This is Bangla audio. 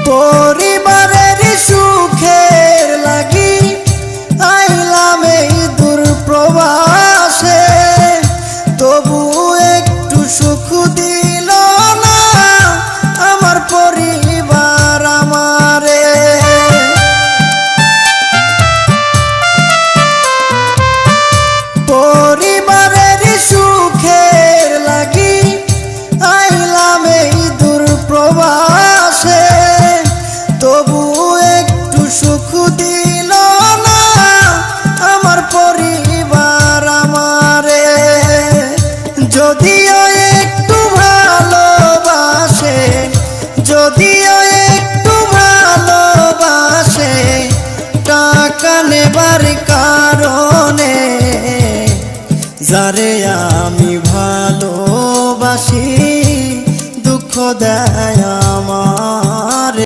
পরিবারের সুখের লাগি আইলাম এই দূর প্রবাসে, তবু একটু সুখ দিল না আমার পরিবার আমারে। পরিবারের সুখের লাগি আইলাম এই দূর প্রবাসে, তবু একটু সুখ দিল না আমার পরিবার আমারে। যদিও একটু ভালোবাসে, যদিও একটু ভালোবাসে, টাকা নেবার কারণে যারে আমি ভালোবাসি দুঃখ দেয় আমার।